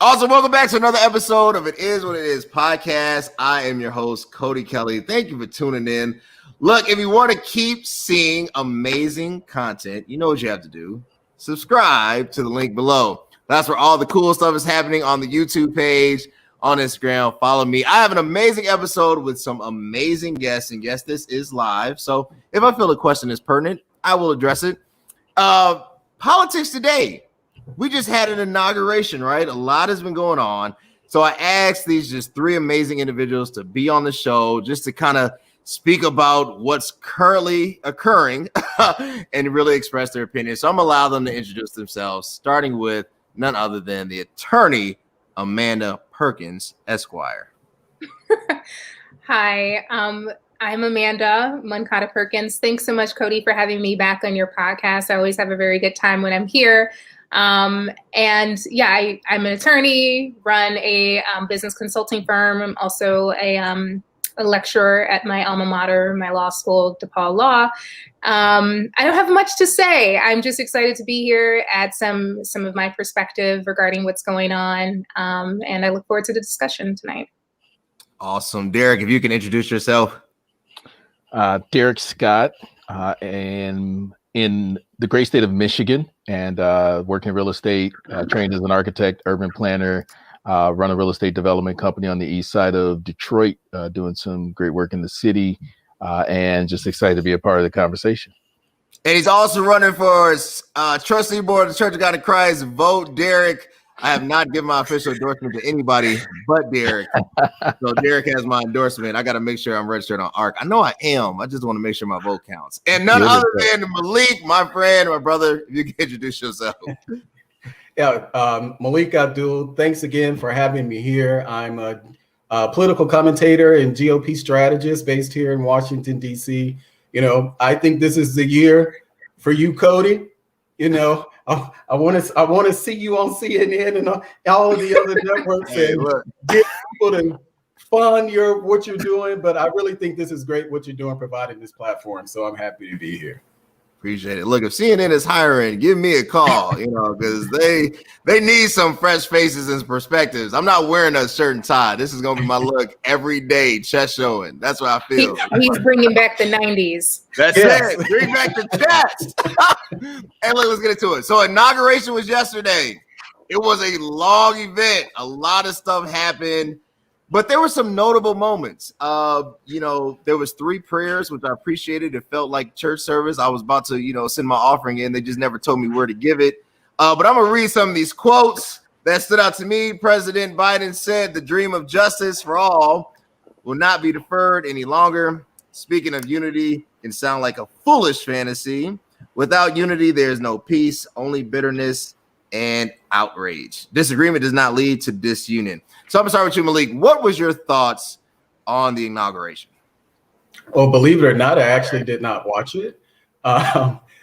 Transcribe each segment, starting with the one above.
Also, welcome back to another episode of It Is What It Is podcast. I am your host, Cody Kelly. Thank you for tuning in. Look, if you want to keep seeing amazing content, you know what you have to do. Subscribe to the link below. That's where all the cool stuff is happening on the YouTube page, on Instagram. Follow me. I have an amazing episode with some amazing guests. And yes, this is live. So if I feel the question is pertinent, I will address it. Politics today. We just had an inauguration, right? A lot has been going on. So I asked these just three amazing individuals to be on the show just to kind of speak about what's currently occurring and really express their opinion. So I'm going to allow them to introduce themselves, starting with none other than the attorney, Amanda Perkins, Esquire. Hi, I'm Amanda Moncada Perkins. Thanks so much, Cody, for having me back on your podcast. I always have a very good time when I'm here. I'm an attorney, run a business consulting firm. I'm also a lecturer at my alma mater, my law school, DePaul Law. I don't have much to say. I'm just excited to be here, add some of my perspective regarding what's going on, and I look forward to the discussion tonight. Awesome. Derric, if you can introduce yourself. Derric Scott, and in the great state of Michigan, and working in real estate, trained as an architect, urban planner, run a real estate development company on the east side of Detroit, doing some great work in the city, and just excited to be a part of the conversation. And he's also running for trustee board of the Church of God in Christ. Vote Derric. I have not given my official endorsement to anybody but Derric. So Derric has my endorsement. I got to make sure I'm registered on ARC. I know I am. I just want to make sure my vote counts. And none other than Melik, my friend, my brother. If you can introduce yourself. Yeah, Melik Abdul, thanks again for having me here. I'm a political commentator and GOP strategist based here in Washington, D.C. You know, I think this is the year for you, Cody. You know, I want to see you on CNN and all of the other networks and get people to fund what you're doing. But I really think this is great what you're doing, providing this platform. So I'm happy to be here. Appreciate it. Look, if CNN is hiring, give me a call, because they need some fresh faces and perspectives. I'm not wearing a shirt and tie. This is going to be my look every day, chest showing. That's what I feel. He's bringing back the 90s. That's it. Bring back the chest. Hey, look, let's get into it. So inauguration was yesterday. It was a long event. A lot of stuff happened. But there were some notable moments. There was 3 prayers, which I appreciated. It felt like church service. I was about to, send my offering in. They just never told me where to give it. But I'm going to read some of these quotes that stood out to me. President Biden said, "The dream of justice for all will not be deferred any longer. Speaking of unity can sound like a foolish fantasy. Without unity, there is no peace, only bitterness and outrage. Disagreement does not lead to disunion." So I'm going to start with you, Melik. What was your thoughts on the inauguration? Well, believe it or not, I actually did not watch it.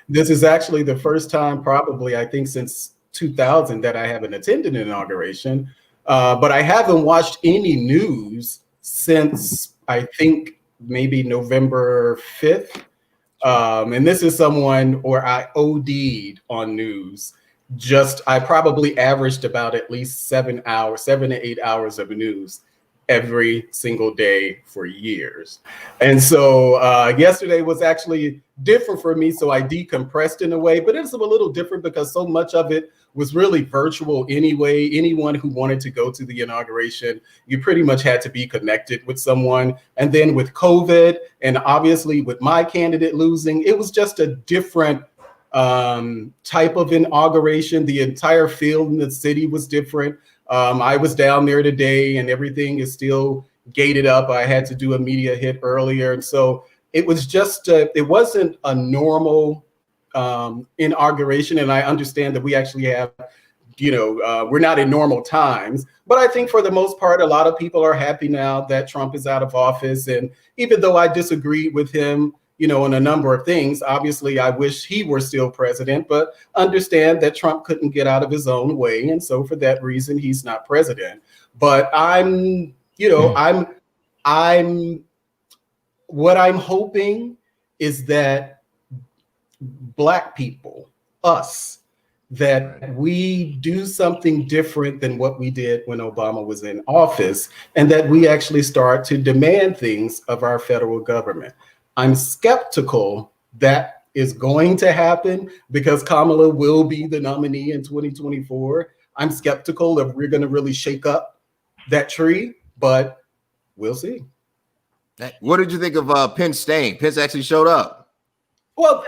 This is actually the first time probably, I think, since 2000 that I haven't attended an inauguration. But I haven't watched any news since, I think, maybe November 5th. And this is someone where I OD'd on news. I probably averaged about at least 7 to 8 hours of news every single day for years. And so yesterday was actually different for me. So I decompressed in a way, but it's a little different because so much of it was really virtual anyway. Anyone who wanted to go to the inauguration, you pretty much had to be connected with someone. And then with COVID, and obviously with my candidate losing, it was just a different type of inauguration. The entire field in the city was different. I was down there today and everything is still gated up. I had to do a media hit earlier. And so it was just, it wasn't a normal inauguration. And I understand that we actually have, we're not in normal times, but I think for the most part, a lot of people are happy now that Trump is out of office. And even though I disagree with him, on a number of things. Obviously, I wish he were still president, but understand that Trump couldn't get out of his own way. And so for that reason, he's not president. But I'm what I'm hoping is that Black people, us, that we do something different than what we did when Obama was in office, and that we actually start to demand things of our federal government. I'm skeptical that is going to happen because Kamala will be the nominee in 2024. I'm skeptical that we're going to really shake up that tree, but we'll see. What did you think of Pence staying? Pence actually showed up. Well,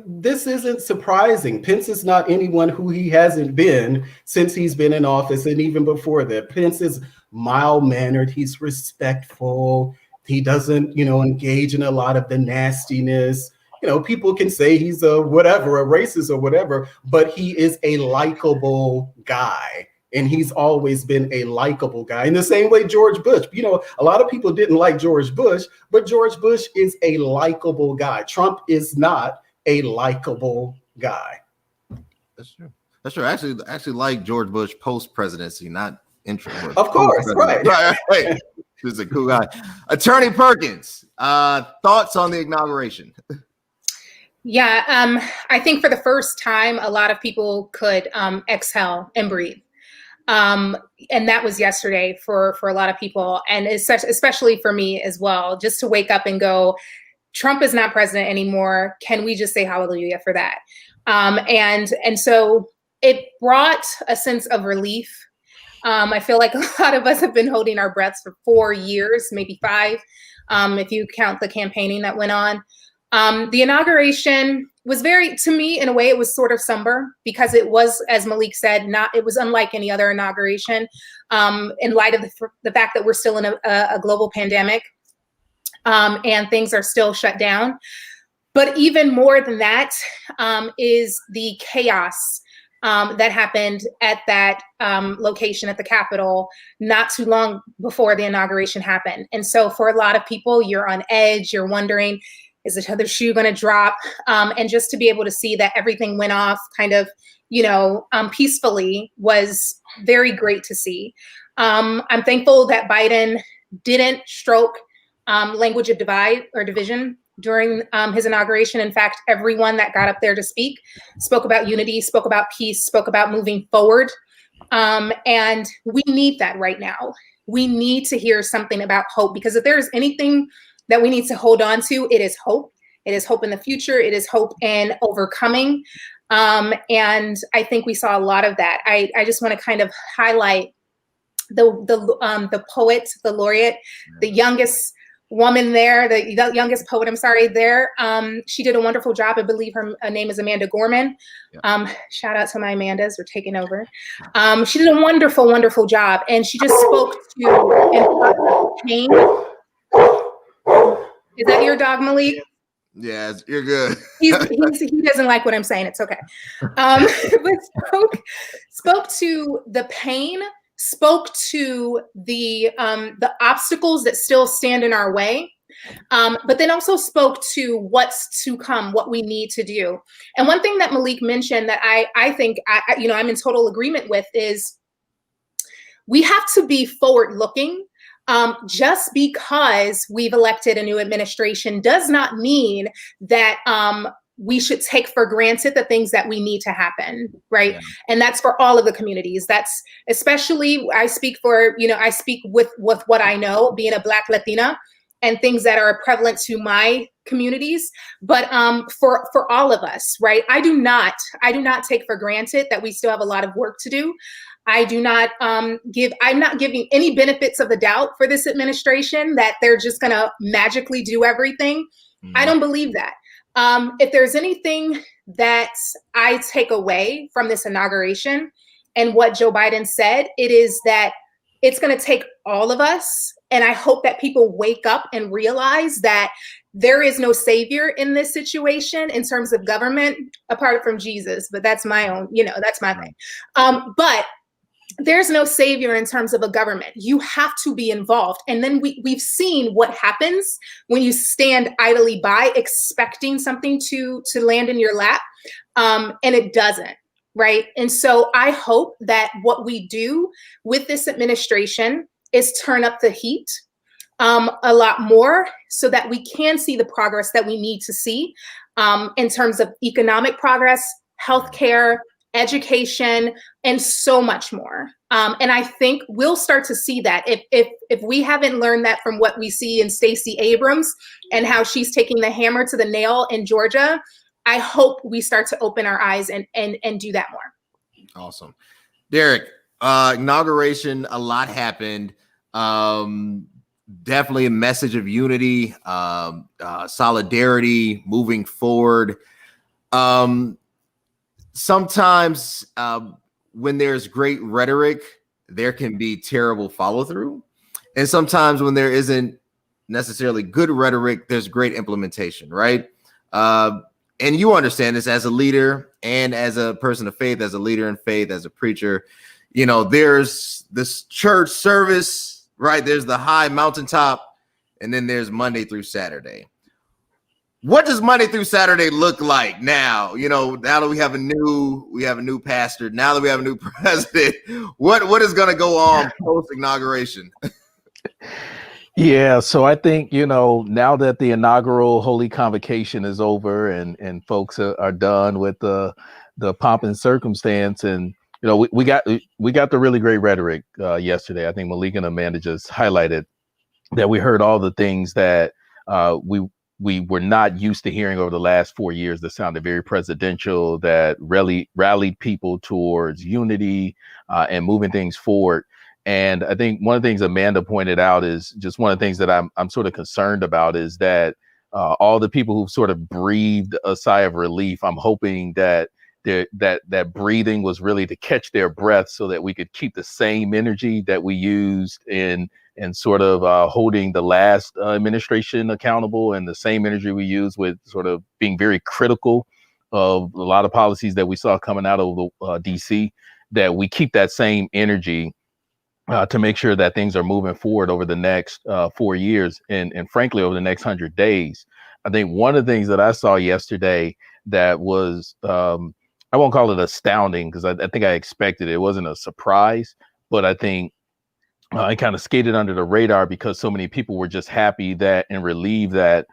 this isn't surprising. Pence is not anyone who he hasn't been since he's been in office, and even before that. Pence is mild-mannered. He's respectful. He doesn't, engage in a lot of the nastiness. People can say he's a racist or whatever, but he is a likable guy. And he's always been a likable guy. In the same way George Bush, a lot of people didn't like George Bush, but George Bush is a likable guy. Trump is not a likable guy. That's true. That's true. I actually like George Bush post-presidency, not intro. Of course, right. Right. He's a cool guy. Attorney Perkins, thoughts on the inauguration? Yeah, I think for the first time, a lot of people could exhale and breathe. And that was yesterday for a lot of people, and especially for me as well, just to wake up and go, Trump is not president anymore. Can we just say hallelujah for that? And so it brought a sense of relief. I feel like a lot of us have been holding our breaths for 4 years, maybe 5, if you count the campaigning that went on. The inauguration was to me, in a way, it was sort of somber because it was, as Melik said, it was unlike any other inauguration in light of the fact that we're still in a global pandemic and things are still shut down. But even more than that is the chaos that happened at that location at the Capitol not too long before the inauguration happened. And so for a lot of people, you're on edge, you're wondering, is the other shoe going to drop? And just to be able to see that everything went off kind of, peacefully was very great to see. I'm thankful that Biden didn't stroke language of divide or division during his inauguration. In fact, everyone that got up there to speak spoke about unity, spoke about peace, spoke about moving forward. And we need that right now. We need to hear something about hope, because if there's anything that we need to hold on to, it is hope. It is hope in the future. It is hope in overcoming. And I think we saw a lot of that. I just want to kind of highlight the poet, the laureate, the youngest woman there, the youngest poet, there. She did a wonderful job. I believe her name is Amanda Gorman. Yeah. Shout out to my Amandas for taking over. She did a wonderful, wonderful job. And she just spoke to pain. Is that your dog, Melik? Yeah, you're good. He doesn't like what I'm saying. It's okay. But spoke to the pain, spoke to the obstacles that still stand in our way, but then also spoke to what's to come, what we need to do. And one thing that Melik mentioned that I think I'm in total agreement with is we have to be forward-looking. Just because we've elected a new administration does not mean that we should take for granted the things that we need to happen, right? Yeah. And that's for all of the communities. That's especially, I speak with what I know, being a Black Latina, and things that are prevalent to my communities. But for all of us, right? I do not take for granted that we still have a lot of work to do. I'm not giving any benefits of the doubt for this administration that they're just going to magically do everything. Mm-hmm. I don't believe that. If there's anything that I take away from this inauguration and what Joe Biden said, it is that it's going to take all of us. And I hope that people wake up and realize that there is no savior in this situation in terms of government apart from Jesus. But that's my own, that's my thing. But there's no savior in terms of a government. You have to be involved. And then we've seen what happens when you stand idly by expecting something to land in your lap, and it doesn't, right? And so I hope that what we do with this administration is turn up the heat a lot more so that we can see the progress that we need to see in terms of economic progress, healthcare, education, and so much more. And I think we'll start to see that if we haven't learned that from what we see in Stacey Abrams and how she's taking the hammer to the nail in Georgia. I hope we start to open our eyes and do that more. Awesome. Derric, inauguration, a lot happened. Definitely a message of unity, solidarity, moving forward. Sometimes when there's great rhetoric, there can be terrible follow through. And sometimes when there isn't necessarily good rhetoric, there's great implementation, right? And you understand this as a leader and as a person of faith, as a leader in faith, as a preacher. You know, there's this church service, right? There's the high mountaintop, and then there's Monday through Saturday. What does Monday through Saturday look like now? You know, now that we have a new pastor, now that we have a new president, what is going to go on post inauguration? Yeah, so I think, you know, now that the inaugural Holy Convocation is over and folks are done with the pomp and circumstance, and you know, we got the really great rhetoric yesterday. I think Melik and Amanda just highlighted that we heard all the things that we were not used to hearing over the last 4 years that sounded very presidential, that really rallied people towards unity and moving things forward. And I think one of the things Amanda pointed out is just one of the things that I'm sort of concerned about is that all the people who've sort of breathed a sigh of relief, I'm hoping that that breathing was really to catch their breath so that we could keep the same energy that we used in sort of holding the last administration accountable, and the same energy we use with sort of being very critical of a lot of policies that we saw coming out of DC, that we keep that same energy to make sure that things are moving forward over the next 4 years and frankly, over the next 100 days. I think one of the things that I saw yesterday that was, I won't call it astounding because I think I expected it. It wasn't a surprise, but I think it kind of skated under the radar because so many people were just happy that and relieved that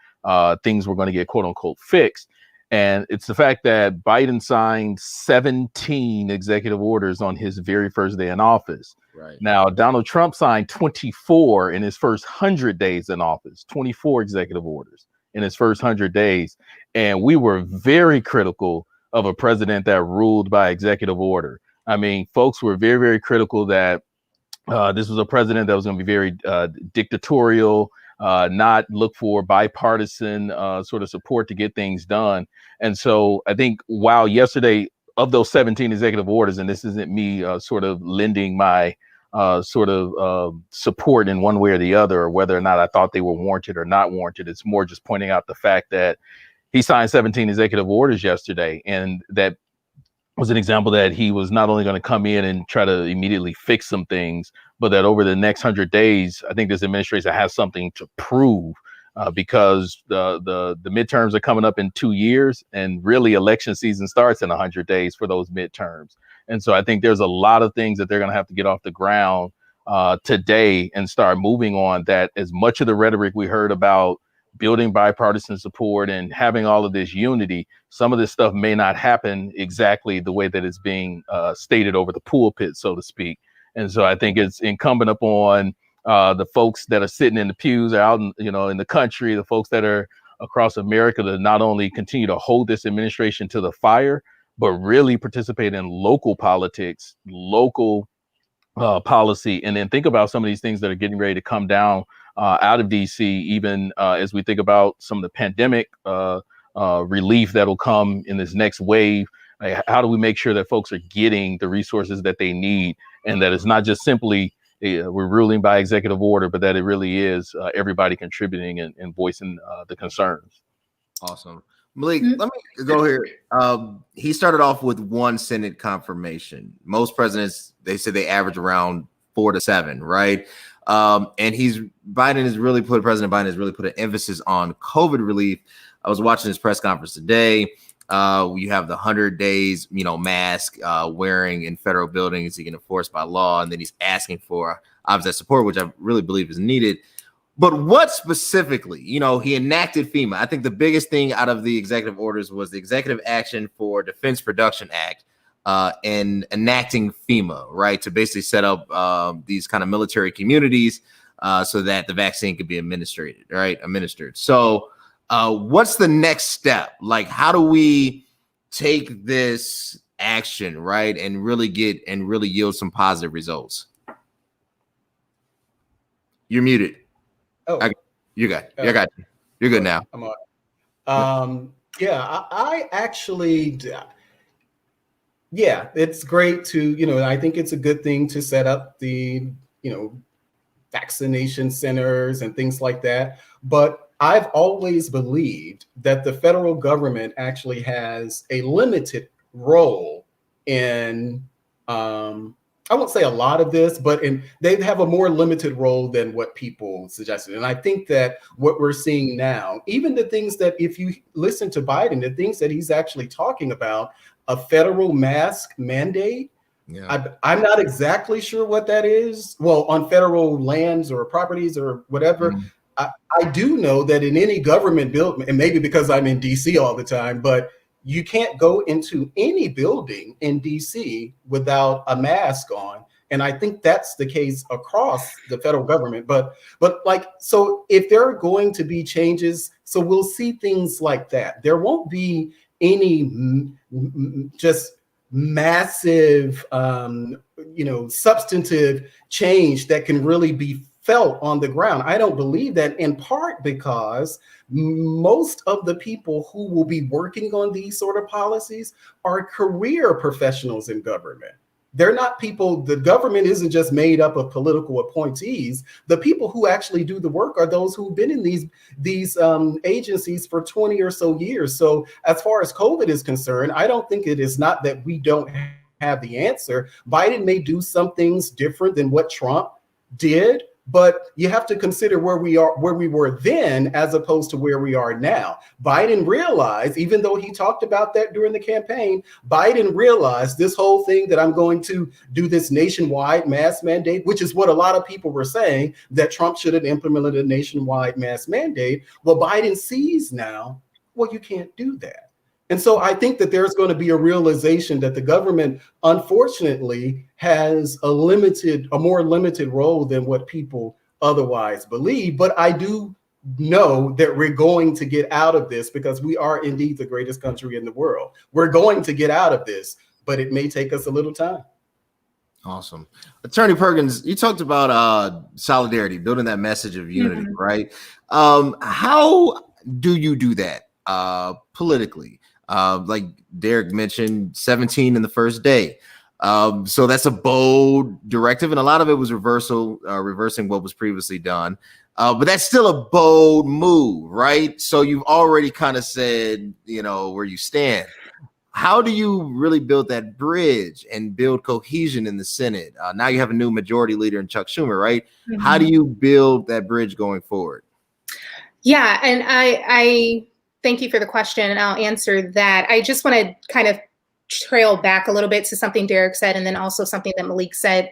things were going to get quote unquote fixed. And it's the fact that Biden signed 17 executive orders on his very first day in office. Right. Now, Donald Trump signed 24 in his first 100 days in office, 24 executive orders in his first 100 days. And we were very critical of a president that ruled by executive order. I mean, folks were very, very critical that this was a president that was going to be very dictatorial, not look for bipartisan sort of support to get things done. And so I think while yesterday of those 17 executive orders, and this isn't me sort of lending my sort of support in one way or the other, or whether or not I thought they were warranted or not warranted, it's more just pointing out the fact that he signed 17 executive orders yesterday. And that was an example that he was not only going to come in and try to immediately fix some things, but that over the next 100 days, I think this administration has something to prove because the midterms are coming up in 2 years, and really election season starts in 100 days for those midterms. And so I think there's a lot of things that they're going to have to get off the ground today and start moving on, that as much of the rhetoric we heard about building bipartisan support and having all of this unity, some of this stuff may not happen exactly the way that it's being stated over the pulpit, so to speak. And so I think it's incumbent upon the folks that are sitting in the pews, out in, in the country, the folks that are across America, to not only continue to hold this administration to the fire, but really participate in local politics, local policy, and then think about some of these things that are getting ready to come down out of DC, even as we think about some of the pandemic relief that'll come in this next wave. How do we make sure that folks are getting the resources that they need, and that it's not just simply we're ruling by executive order, but that it really is everybody contributing and voicing the concerns. Awesome. Melik, let me go here. He started off with one Senate confirmation. Most presidents, they said they average around 4 to 7, right? And President Biden has really put an emphasis on COVID relief. I was watching his press conference today. You have the 100 days, mask wearing in federal buildings he can enforce by law, and then he's asking for obviously support, which I really believe is needed. But what specifically, he enacted FEMA. I think the biggest thing out of the executive orders was the Executive Action for Defense Production Act. in enacting FEMA, right, to basically set up these kind of military communities so that the vaccine could be administered. So what's the next step? Like, how do we take this action, right, and really yield some positive results? You're muted. Oh, you got you. You're good now. I'm on. I actually, it's great to, I think it's a good thing to set up the, vaccination centers and things like that. But I've always believed that the federal government actually has a limited role in, I won't say a lot of this, but they have a more limited role than what people suggested. And I think that what we're seeing now, even the things that, if you listen to Biden, the things that he's actually talking about, a federal mask mandate, I'm not exactly sure what that is. Well, on federal lands or properties or whatever. I do know that in any government building, and maybe because I'm in DC all the time, but you can't go into any building in DC without a mask on. And I think that's the case across the federal government. But so if there are going to be changes, so we'll see things like that. There won't be any just massive, substantive change that can really be felt on the ground. I don't believe that, in part because most of the people who will be working on these sort of policies are career professionals in government. They're not people, the government isn't just made up of political appointees. The people who actually do the work are those who've been in these agencies for 20 or so years. So as far as COVID is concerned, I don't think it is not that we don't have the answer. Biden may do some things different than what Trump did, but you have to consider where we were then as opposed to where we are now. Biden realized, even though he talked about that during the campaign, Biden realized this whole thing that I'm going to do this nationwide mask mandate, which is what a lot of people were saying, that Trump should have implemented a nationwide mask mandate. Well, Biden sees now, well, you can't do that. And so I think that there's going to be a realization that the government, unfortunately, has a more limited role than what people otherwise believe. But I do know that we're going to get out of this because we are indeed the greatest country in the world. We're going to get out of this, but it may take us a little time. Awesome. Attorney Perkins, you talked about solidarity, building that message of unity, right? How do you do that politically? Like Derric mentioned, 17 in the first day. So that's a bold directive, and a lot of it was reversing what was previously done. But that's still a bold move, right? So you've already kind of said, where you stand. How do you really build that bridge and build cohesion in the Senate? Now you have a new majority leader in Chuck Schumer, right? How do you build that bridge going forward? Yeah, and I thank you for the question, and I'll answer that. I just want to kind of trail back a little bit to something Derric said, and then also something that Melik said.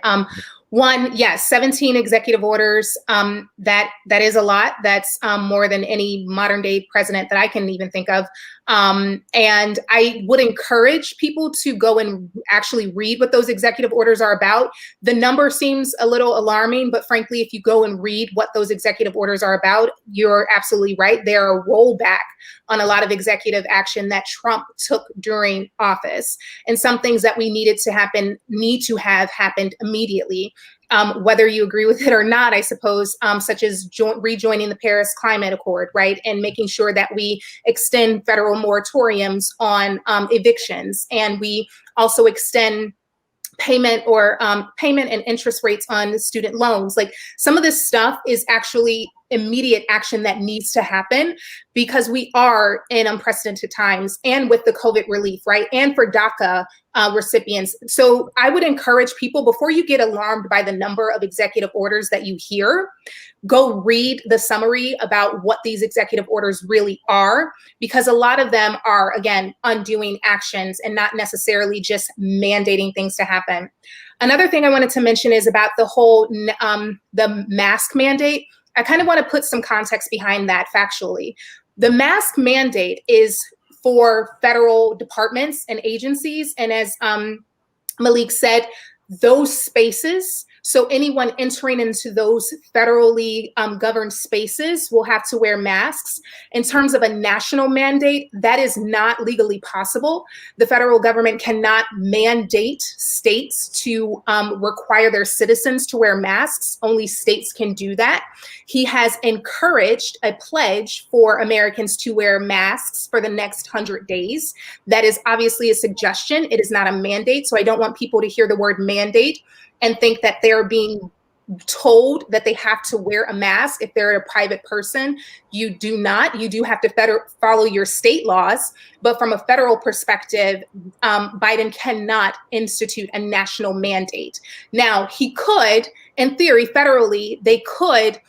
One, yes, 17 executive orders. That is a lot. That's more than any modern day president that I can even think of. And I would encourage people to go and actually read what those executive orders are about. The number seems a little alarming, but frankly, if you go and read what those executive orders are about, you're absolutely right. They are a rollback on a lot of executive action that Trump took during office. And some things that we need to have happened immediately. Whether you agree with it or not, I suppose, such as rejoining the Paris Climate Accord, right? And making sure that we extend federal moratoriums on evictions. And we also extend payment and interest rates on student loans. Like, some of this stuff is actually immediate action that needs to happen because we are in unprecedented times, and with the COVID relief, right? And for DACA recipients. So I would encourage people, before you get alarmed by the number of executive orders that you hear, go read the summary about what these executive orders really are, because a lot of them are, again, undoing actions and not necessarily just mandating things to happen. Another thing I wanted to mention is about the whole the mask mandate. I kind of want to put some context behind that factually. The mask mandate is for federal departments and agencies. And as Melik said, those spaces, so anyone entering into those federally governed spaces will have to wear masks. In terms of a national mandate, that is not legally possible. The federal government cannot mandate states to require their citizens to wear masks. Only states can do that. He has encouraged a pledge for Americans to wear masks for the next 100 days. That is obviously a suggestion. It is not a mandate. So I don't want people to hear the word mandate and think that they're being told that they have to wear a mask if they're a private person. You do not. You do have to follow your state laws. But from a federal perspective, Biden cannot institute a national mandate. Now, he could, in theory, federally, they could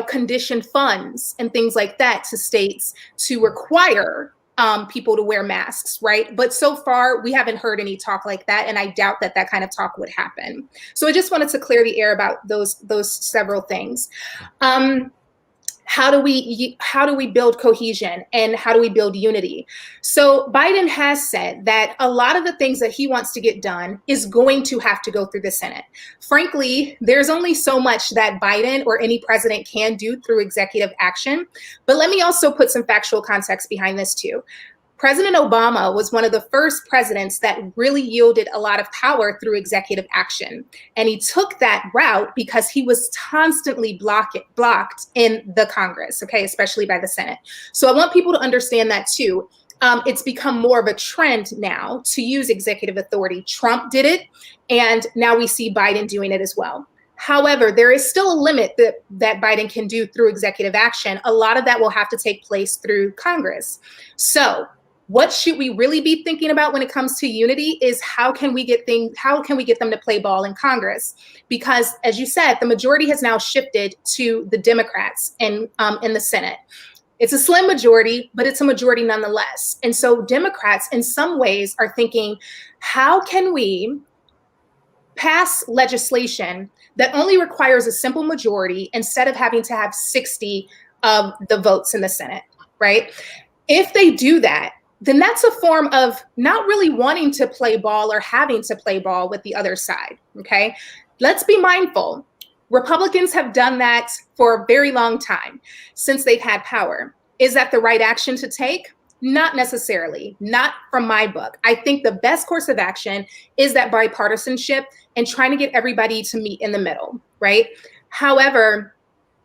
condition funds and things like that to states to require people to wear masks, right? But so far, we haven't heard any talk like that, and I doubt that that kind of talk would happen. So I just wanted to clear the air about those several things. How do we build cohesion and how do we build unity? So Biden has said that a lot of the things that he wants to get done is going to have to go through the Senate. Frankly, there's only so much that Biden or any president can do through executive action. But let me also put some factual context behind this too. President Obama was one of the first presidents that really yielded a lot of power through executive action. And he took that route because he was constantly blocked in the Congress, okay, especially by the Senate. So I want people to understand that too. It's become more of a trend now to use executive authority. Trump did it, and now we see Biden doing it as well. However, there is still a limit that Biden can do through executive action. A lot of that will have to take place through Congress. So what should we really be thinking about when it comes to unity is how can we get them to play ball in Congress? Because as you said, the majority has now shifted to the Democrats in the Senate. It's a slim majority, but it's a majority nonetheless. And so Democrats in some ways are thinking, how can we pass legislation that only requires a simple majority instead of having to have 60 of the votes in the Senate, right? If they do that, then that's a form of not really wanting to play ball or having to play ball with the other side, okay? Let's be mindful. Republicans have done that for a very long time since they've had power. Is that the right action to take? Not necessarily, not from my book. I think the best course of action is that bipartisanship and trying to get everybody to meet in the middle, right? However,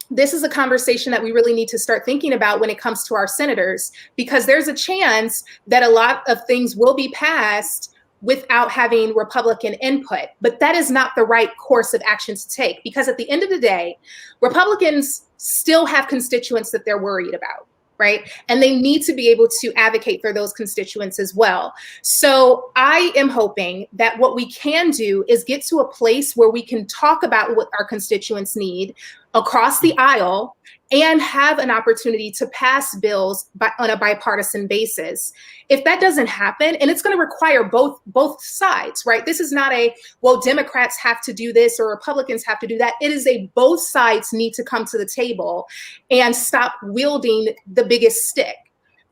this is a conversation that we really need to start thinking about when it comes to our senators, because there's a chance that a lot of things will be passed without having Republican input. But that is not the right course of action to take, because at the end of the day, Republicans still have constituents that they're worried about, right? And they need to be able to advocate for those constituents as well. So I am hoping that what we can do is get to a place where we can talk about what our constituents need across the aisle and have an opportunity to pass bills on a bipartisan basis. If that doesn't happen, and it's going to require both sides, right? This is not a, well, Democrats have to do this or Republicans have to do that. It is a both sides need to come to the table and stop wielding the biggest stick.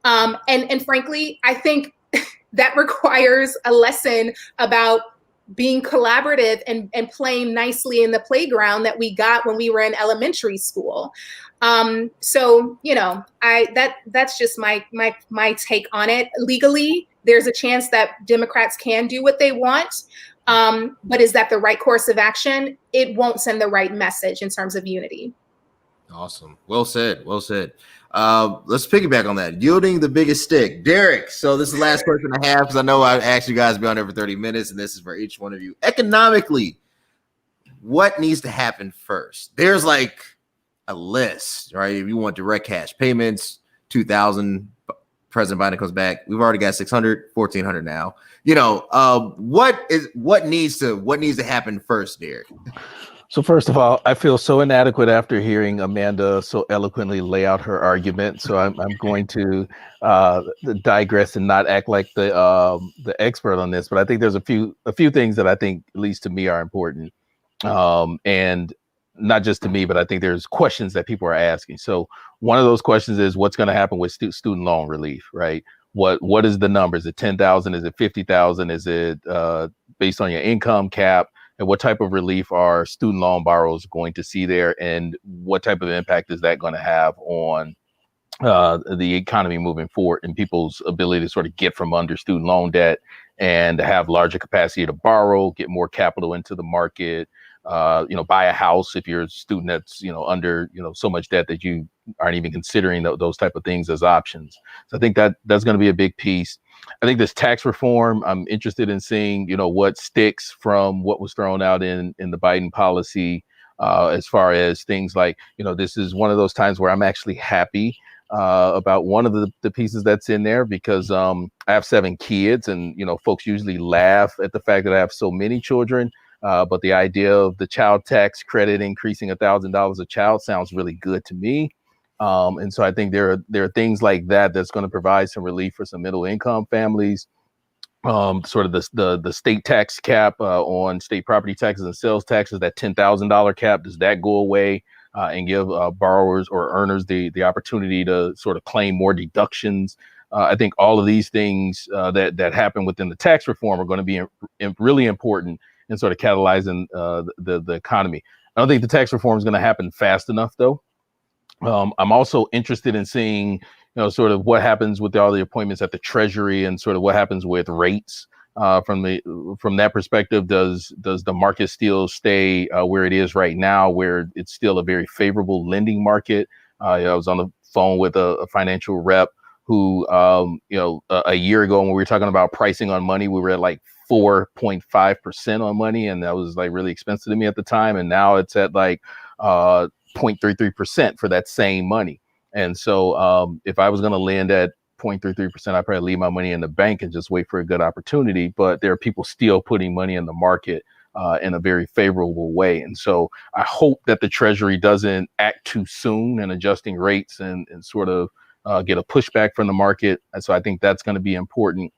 And frankly, I think that requires a lesson about being collaborative and playing nicely in the playground that we got when we were in elementary school. So, you know, that's just my take on it. Legally, there's a chance that Democrats can do what they want. But is that the right course of action? It won't send the right message in terms of unity. Awesome. Well said. Well said. Let's piggyback on that. Yielding the biggest stick. Derric, so this is the last question I have because I know I asked you guys to be on every 30 minutes, and this is for each one of you. Economically, what needs to happen first? There's like a list, right? If you want direct cash payments, 2,000, President Biden comes back. We've already got 600, 1,400 now. You know, what needs to happen first, Derric? So first of all, I feel so inadequate after hearing Amanda so eloquently lay out her argument. So I'm going to digress and not act like the expert on this. But I think there's a few things that I think, at least to me, are important, and not just to me, but I think there's questions that people are asking. So one of those questions is what's going to happen with student loan relief, right? What is the number? Is it 10,000? Is it 50,000? Is it based on your income cap, and what type of relief are student loan borrowers going to see there, and what type of impact is that going to have on the economy moving forward and people's ability to sort of get from under student loan debt and have larger capacity to borrow, get more capital into the market, buy a house if you're a student that's, under, so much debt that you aren't even considering those type of things as options. So I think that's going to be a big piece. I think this tax reform, I'm interested in seeing, what sticks from what was thrown out in the Biden policy, as far as things like, this is one of those times where I'm actually happy about one of the pieces that's in there, because I have 7 kids, and folks usually laugh at the fact that I have so many children, but the idea of the child tax credit increasing $1,000 a child sounds really good to me. And so I think there are things like that's going to provide some relief for some middle income families. Sort of the state tax cap on state property taxes and sales taxes, that $10,000 cap, does that go away? And give borrowers or earners the opportunity to sort of claim more deductions. I think all of these things that happen within the tax reform are going to be really important in sort of catalyzing the economy. I don't think the tax reform is going to happen fast enough, though. I'm also interested in seeing, sort of what happens with all the appointments at the Treasury, and sort of what happens with rates. From that perspective, does the market still stay where it is right now, where it's still a very favorable lending market? I was on the phone with a financial rep who, a year ago when we were talking about pricing on money, we were at like 4.5% on money, and that was like really expensive to me at the time. And now it's at like 0.33% for that same money. And so if I was going to lend at 0.33%, I'd probably leave my money in the bank and just wait for a good opportunity. But there are people still putting money in the market in a very favorable way. And so I hope that the Treasury doesn't act too soon in adjusting rates and sort of get a pushback from the market. And so I think that's going to be important.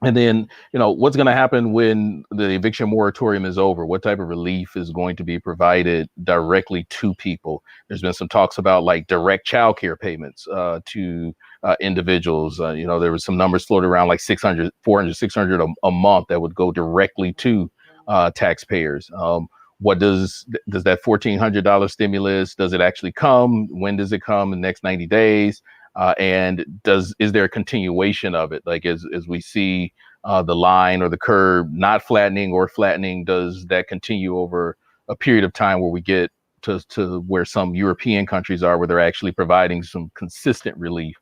And then, what's going to happen when the eviction moratorium is over? What type of relief is going to be provided directly to people? There's been some talks about like direct child care payments to individuals. There was some numbers floated around like 600 a month that would go directly to taxpayers. What does that $1,400 stimulus, does it actually come? When does it come? In the next 90 days? And is there a continuation of it? Like as we see the line or the curve not flattening or flattening, does that continue over a period of time where we get to where some European countries are, where they're actually providing some consistent relief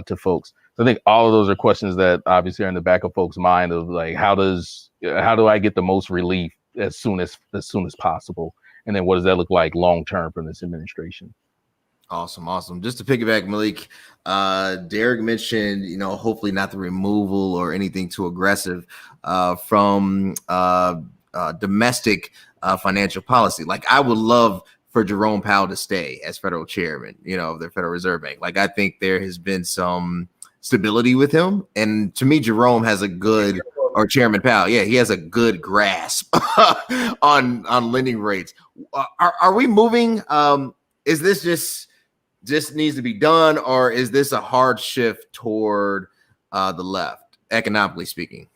to folks? So I think all of those are questions that obviously are in the back of folks' mind of like, how do I get the most relief as soon as possible? And then what does that look like long term from this administration? Awesome. Just to piggyback, Melik, Derric mentioned, hopefully not the removal or anything too aggressive from domestic financial policy. Like, I would love for Jerome Powell to stay as federal chairman, of the Federal Reserve Bank. Like, I think there has been some stability with him. And to me, Jerome has or Chairman Powell, he has a good grasp on lending rates. Are we moving? Is this just needs to be done, or is this a hard shift toward the left, economically speaking?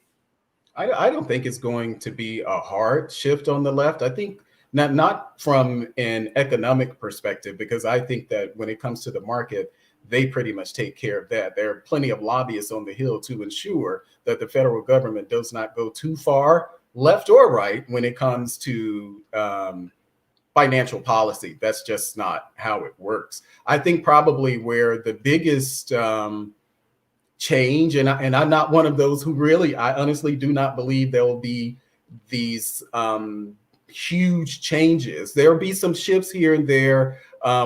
I don't think it's going to be a hard shift on the left. I think not from an economic perspective, because I think that when it comes to the market, they pretty much take care of that. There are plenty of lobbyists on the Hill to ensure that the federal government does not go too far left or right when it comes to financial policy. That's just not how it works. I think probably where the biggest change, and I'm not one of those who I honestly do not believe there will be these huge changes. There'll be some shifts here and there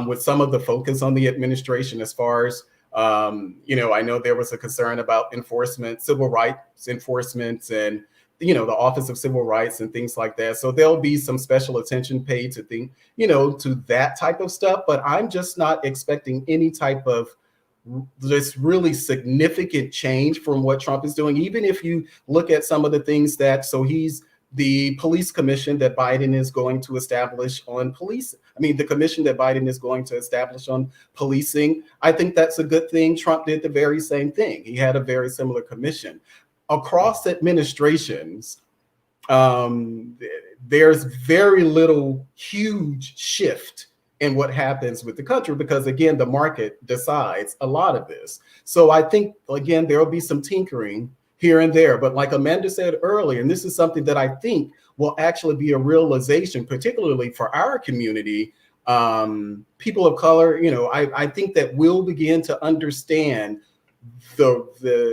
with some of the focus on the administration as far as, I know there was a concern about enforcement, civil rights enforcement, and the Office of Civil Rights and things like that. So there'll be some special attention paid to to that type of stuff. But I'm just not expecting any type of this really significant change from what Trump is doing. Even if you look at some of the things he's the police commission that Biden is going to establish on police. The commission that Biden is going to establish on policing. I think that's a good thing. Trump did the very same thing. He had a very similar commission. Across administrations, there's very little huge shift in what happens with the country because, again, the market decides a lot of this. So I think, again, there will be some tinkering here and there. But like Amanda said earlier, and this is something that I think will actually be a realization, particularly for our community, people of color, I think that we'll begin to understand the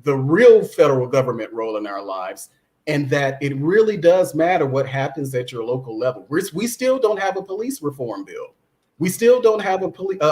real federal government role in our lives, and that it really does matter what happens at your local level. We still don't have a police reform bill. We still don't have a police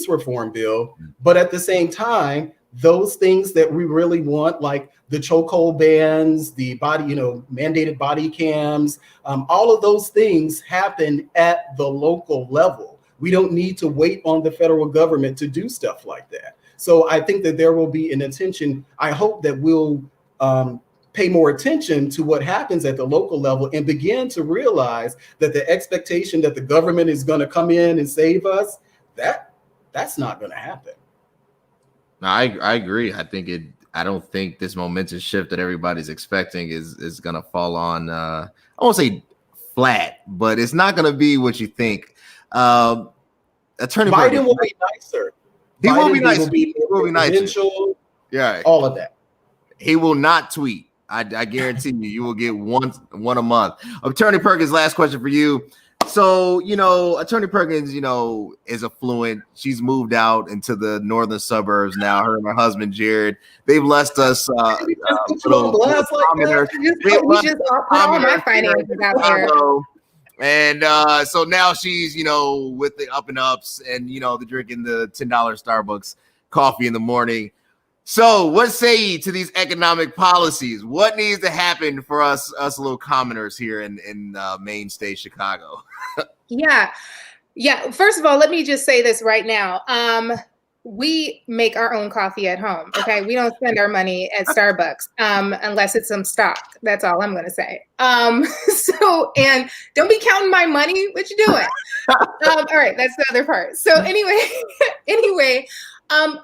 reform bill. But at the same time, those things that we really want, like the chokehold bans, the body, mandated body cams, all of those things happen at the local level. We don't need to wait on the federal government to do stuff like that. So I think that there will be an attention. I hope that we'll pay more attention to what happens at the local level and begin to realize that the expectation that the government is going to come in and save us, that's not going to happen. No, I agree. I don't think this momentous shift that everybody's expecting is going to fall on, I won't say flat, but it's not going to be what you think. Attorney Biden will be nicer. He will be nicer. He will be nicer. Yeah. All of that. He will not tweet. I guarantee you will get one a month. Attorney Perkins, last question for you. So, Attorney Perkins, is affluent. She's moved out into the northern suburbs now. Her and her husband, Jared, they've left us little commoners. All my finances out there. And so now she's, with the up and ups and, the drinking the $10 Starbucks coffee in the morning. So what say ye to these economic policies? What needs to happen for us little commoners here in Main State Chicago? Yeah. First of all, let me just say this right now. We make our own coffee at home. Okay. We don't spend our money at Starbucks unless it's some stock. That's all I'm going to say. And don't be counting my money. What you doing? All right. That's the other part. So anyway,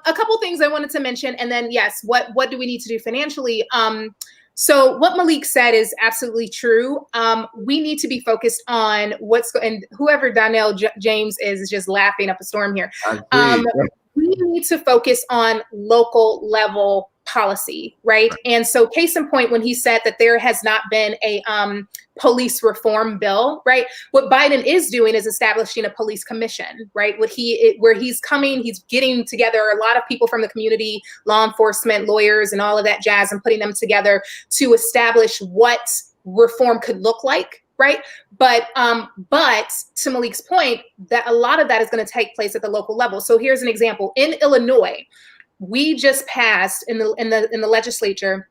a couple things I wanted to mention, and then yes, what do we need to do financially? So what Melik said is absolutely true. We need to be focused on and whoever Donnell James is just laughing up a storm here. We need to focus on local level policy, right? And so case in point, when he said that there has not been a police reform bill, right? What Biden is doing is establishing a police commission, right? Where he's getting together a lot of people from the community, law enforcement, lawyers, and all of that jazz, and putting them together to establish what reform could look like, right? But to Melik's point, that a lot of that is going to take place at the local level. So here's an example. In Illinois, we just passed in the legislature,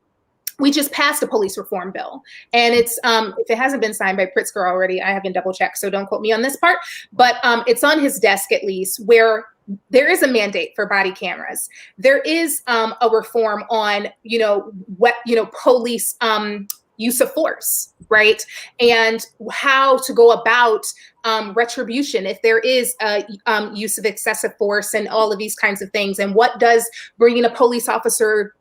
we just passed a police reform bill. And it's if it hasn't been signed by Pritzker already, I haven't double checked, so don't quote me on this part, but it's on his desk at least, where there is a mandate for body cameras. There is a reform on, police use of force, right? And how to go about retribution if there is a use of excessive force and all of these kinds of things. And what does bringing a police officer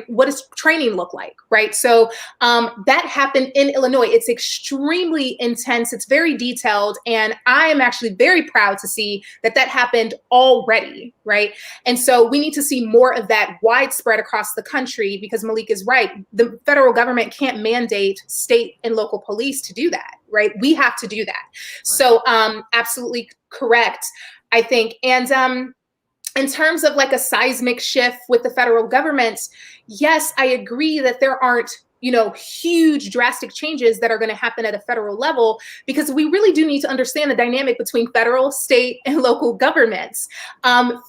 what does training look like, right? So that happened in Illinois. It's extremely intense. It's very detailed. And I am actually very proud to see that happened already, right? And so we need to see more of that widespread across the country, because Melik is right. The federal government can't mandate state and local police to do that, right? We have to do that. Right. So absolutely correct, I think. And in terms of like a seismic shift with the federal government, yes, I agree that there aren't, huge drastic changes that are going to happen at a federal level, because we really do need to understand the dynamic between federal, state, and local governments.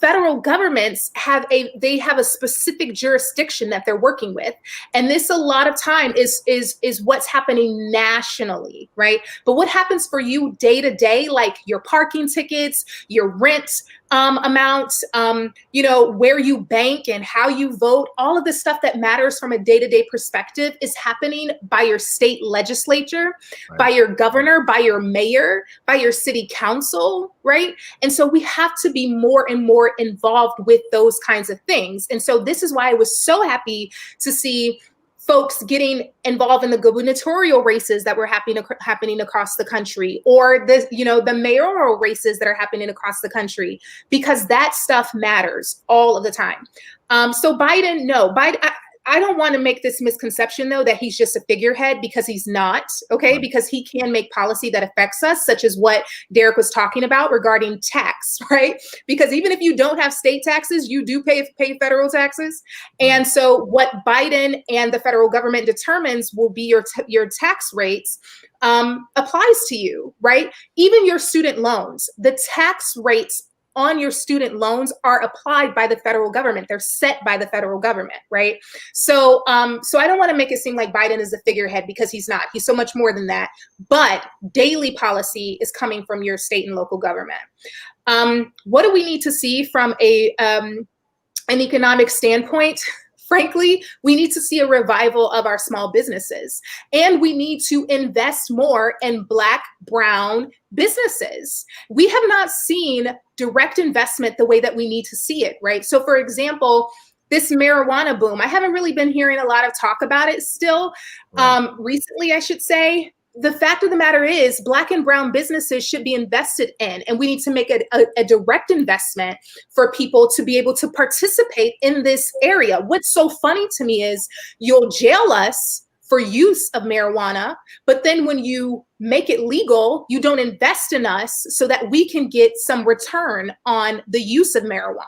Federal governments have a specific jurisdiction that they're working with. And this a lot of time is what's happening nationally, right? But what happens for you day to day, like your parking tickets, your rent amounts, where you bank and how you vote, all of the stuff that matters from a day-to-day perspective is happening by your state legislature, right, by your governor, by your mayor, by your city council, right? And so we have to be more and more involved with those kinds of things. And so this is why I was so happy to see folks getting involved in the gubernatorial races that were happening across the country, or the mayoral races that are happening across the country, because that stuff matters all of the time. So Biden, no, I don't want to make this misconception, though, that he's just a figurehead, because he's not, okay? Right. Because he can make policy that affects us, such as what Derric was talking about regarding tax, right? Because even if you don't have state taxes, you do pay federal taxes. And so what Biden and the federal government determines will be your tax rates applies to you, right? Even your student loans, the tax rates on your student loans are applied by the federal government. They're set by the federal government, right? So I don't want to make it seem like Biden is a figurehead, because he's not. He's so much more than that. But daily policy is coming from your state and local government. What do we need to see from an economic standpoint? Frankly, we need to see a revival of our small businesses, and we need to invest more in Black, brown businesses. We have not seen direct investment the way that we need to see it, right? So for example, this marijuana boom, I haven't really been hearing a lot of talk about it still. Right. Recently, I should say. The fact of the matter is, Black and brown businesses should be invested in, and we need to make a direct investment for people to be able to participate in this area. What's so funny to me is you'll jail us for use of marijuana, but then when you make it legal, you don't invest in us so that we can get some return on the use of marijuana.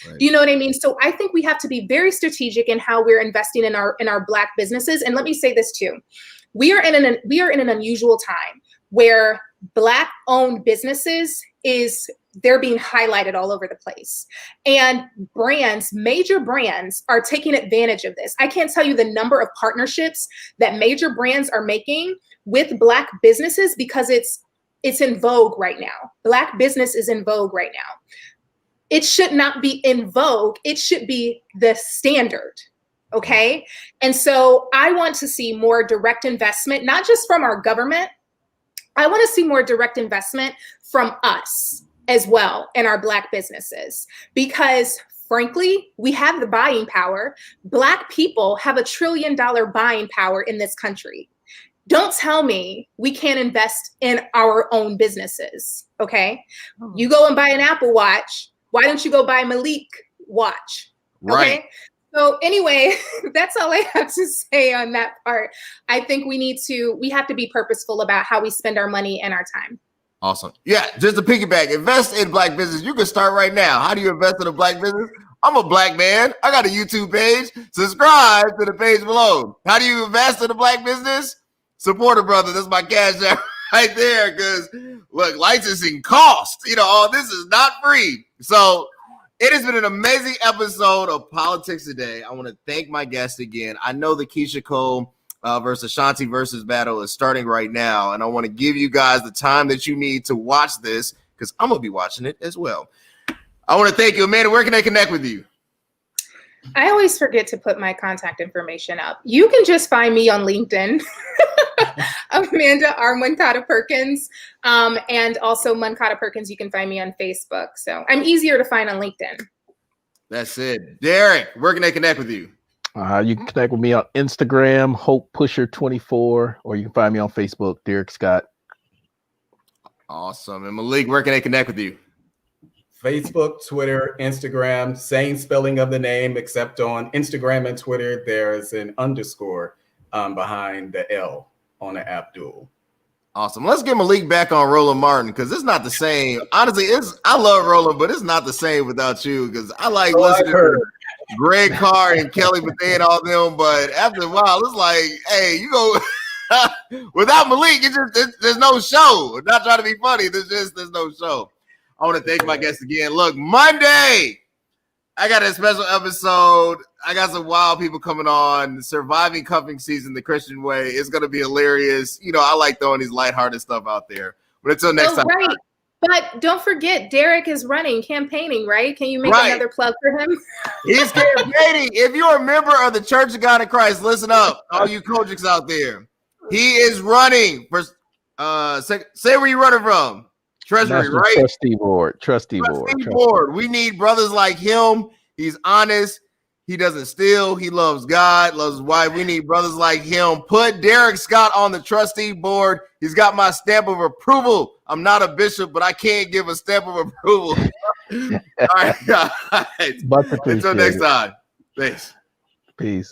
Right. Do you know what I mean? So I think we have to be very strategic in how we're investing in our Black businesses. And let me say this too. We are in an unusual time where Black owned businesses they're being highlighted all over the place. And major brands are taking advantage of this. I can't tell you the number of partnerships that major brands are making with Black businesses, because it's in vogue right now. Black business is in vogue right now. It should not be in vogue. It should be the standard. Okay. And so I want to see more direct investment, not just from our government. I want to see more direct investment from us as well in our Black businesses, because frankly, we have the buying power. Black people have $1 trillion buying power in this country. Don't tell me we can't invest in our own businesses. Okay. You go and buy an Apple Watch. Why don't you go buy a Melik watch? Okay. Right. So anyway, that's all I have to say on that part. I think we have to be purposeful about how we spend our money and our time. Awesome. Yeah, just to piggyback, invest in Black business. You can start right now. How do you invest in a Black business? I'm a Black man. I got a YouTube page. Subscribe to the page below. How do you invest in a Black business? Support a brother. That's my cash app right there. Because look, licensing costs. All this is not free. So it has been an amazing episode of Politics Today. I want to thank my guest again. I know the Keisha Cole versus Ashanti versus battle is starting right now, and I want to give you guys the time that you need to watch this, because I'm going to be watching it as well. I want to thank you. Amanda, where can they connect with you? I always forget to put my contact information up. You can just find me on LinkedIn, Amanda R. Moncada Perkins, and also Moncada Perkins. You can find me on Facebook. So I'm easier to find on LinkedIn. That's it. Derric, where can they connect with you? You can connect with me on Instagram, Hope Pusher 24, or you can find me on Facebook, Derric Scott. Awesome. And Melik, where can they connect with you? Facebook, Twitter, Instagram, same spelling of the name, except on Instagram and Twitter, there's an underscore behind the L on the Abdul. Awesome. Let's get Melik back on Roland Martin, because it's not the same. Honestly, I love Roland, but it's not the same without you, because I like listening to Greg Carr and Kelly Bethea and all them, but after a while, it's like, hey, you go without Melik, there's no show. Not trying to be funny, there's no show. I want to thank my guests again. Look, Monday, I got a special episode. I got some wild people coming on. Surviving cuffing season the Christian way. It's going to be hilarious. I like throwing these lighthearted stuff out there. But until next time. Right. But don't forget, Derric is campaigning, right? Can you make another plug for him? He's campaigning. If you're a member of the Church of God in Christ, listen up, all you Kojics out there. He is running for, say where you're running from. Treasury, National right? Trustee board. We need brothers like him. He's honest. He doesn't steal. He loves God, loves his wife. We need brothers like him. Put Derric Scott on the trustee board. He's got my stamp of approval. I'm not a bishop, but I can't give a stamp of approval. All right, guys. Much Until appreciated. next time. Thanks. Peace.